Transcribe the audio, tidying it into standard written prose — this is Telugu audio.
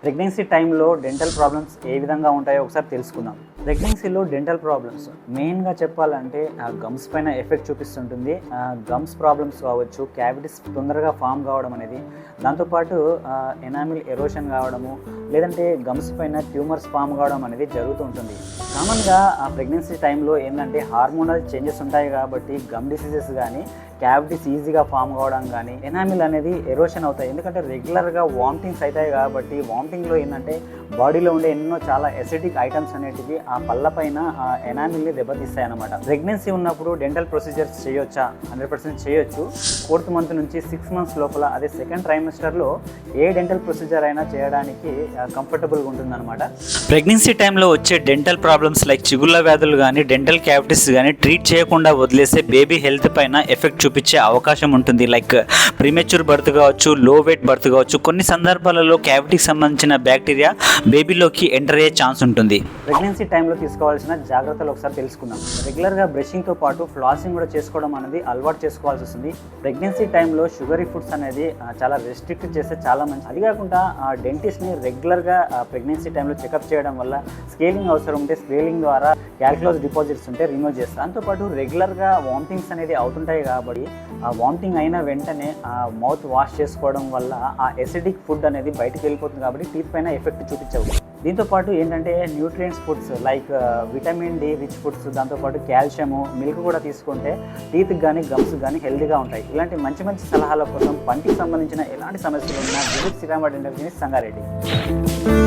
ప్రెగ్నెన్సీ టైంలో డెంటల్ ప్రాబ్లమ్స్ ఏ విధంగా ఉంటాయో ఒకసారి తెలుసుకుందాం. ప్రెగ్నెన్సీలో డెంటల్ ప్రాబ్లమ్స్ మెయిన్గా చెప్పాలంటే గమ్స్ పైన ఎఫెక్ట్ చూపిస్తుంటుంది. గమ్స్ ప్రాబ్లమ్స్ కావచ్చు, క్యావిటీస్ తొందరగా ఫామ్ కావడం అనేది, దాంతోపాటు ఎనామిల్ ఎరోషన్ కావడము, లేదంటే గమ్స్ పైన ట్యూమర్స్ ఫామ్ కావడం అనేది జరుగుతూ ఉంటుంది. కామన్గా ప్రెగ్నెన్సీ టైంలో ఏంటంటే హార్మోనల్ చేంజెస్ ఉంటాయి కాబట్టి గమ్ డిసీజెస్ కానీ, క్యావిటీస్ ఈజీగా ఫామ్ కావడం కానీ, ఎనామిల్ అనేది ఎరోషన్ అవుతాయి. ఎందుకంటే రెగ్యులర్గా వామిటింగ్స్ అవుతాయి కాబట్టి వామిటింగ్లో ఏంటంటే బాడీలో ఉండే ఎన్నో చాలా ఎసిడిక్ ఐటమ్స్ అనేటివి ఆ పళ్ళ పైన ఆ ఎనామిల్ని దెబ్బతీస్తాయి అన్నమాట. ప్రెగ్నెన్సీ ఉన్నప్పుడు డెంటల్ ప్రొసీజర్స్ చేయొచ్చా? 100% చేయొచ్చు. 4th మంత్ నుంచి 6 months లోపల, అదే సెకండ్ ట్రైమెస్టర్లో ఏ డెంటల్ ప్రొసీజర్ అయినా చేయడానికి కంఫర్టబుల్గా ఉంటుందన్నమాట. ప్రెగ్నెన్సీ టైంలో వచ్చే డెంటల్ ప్రాబ్లమ్స్ లైక్ చిగుళ్ళ వ్యాధులు కానీ, డెంటల్ క్యావిటీస్ కానీ ట్రీట్ చేయకుండా వదిలేస్తే బేబీ హెల్త్ పైన ఎఫెక్ట్ చూపించే అవకాశం ఉంటుంది. లైక్ ప్రీమెచ్యూర్ బర్త్ కావచ్చు, లో వెయిట్ బర్త్ కావచ్చు. కొన్ని సందర్భాలలో క్యావిటీకి సంబంధించిన బ్యాక్టీరియా బేబీలోకి ఎంటర్ అయ్యే ఛాన్స్ ఉంటుంది. ప్రెగ్నెన్సీ టైంలో తీసుకోవాల్సిన జాగ్రత్తలు ఒకసారి తెలుసుకుందాం. రెగ్యులర్గా బ్రషింగ్తో పాటు ఫ్లాసింగ్ కూడా చేసుకోవడం అనేది అలవాటు చేసుకోవాల్సి వస్తుంది. ప్రెగ్నెన్సీ టైంలో షుగరీ ఫుడ్స్ అనేది చాలా రెస్ట్రిక్ట్ చేస్తే చాలా మంచిది. అది కాకుండా డెంటిస్ట్ని రెగ్యులర్గా ప్రెగ్నెన్సీ టైంలో చెకప్ చేయడం వల్ల స్కేలింగ్ అవసరం ఉంటే స్కేలింగ్ ద్వారా క్యాల్కులస్ డిపాజిట్స్ ఉంటే రిమూవ్ చేస్తారు. దాంతోపాటు రెగ్యులర్గా వామిటింగ్స్ అనేది అవుతుంటాయి కాబట్టి ఆ వామిటింగ్ అయిన వెంటనే ఆ మౌత్ వాష్ చేసుకోవడం వల్ల ఆ ఎసిడిక్ ఫుడ్ అనేది బయటకు వెళ్ళిపోతుంది కాబట్టి టీత్ పైన ఎఫెక్ట్ చూపించవు. దీంతోపాటు ఏంటంటే nutrients foods like vitamin D rich foods, దాంతోపాటు కాల్షియము, మిల్క్ కూడా తీసుకుంటే టీత్కి కానీ గమ్స్ కానీ హెల్తీగా ఉంటాయి. ఇలాంటి మంచి మంచి సలహాల కోసం పంటికి సంబంధించిన ఎలాంటి సమస్యలు ఉన్నా visit Srirama dental clinic Sangareddy.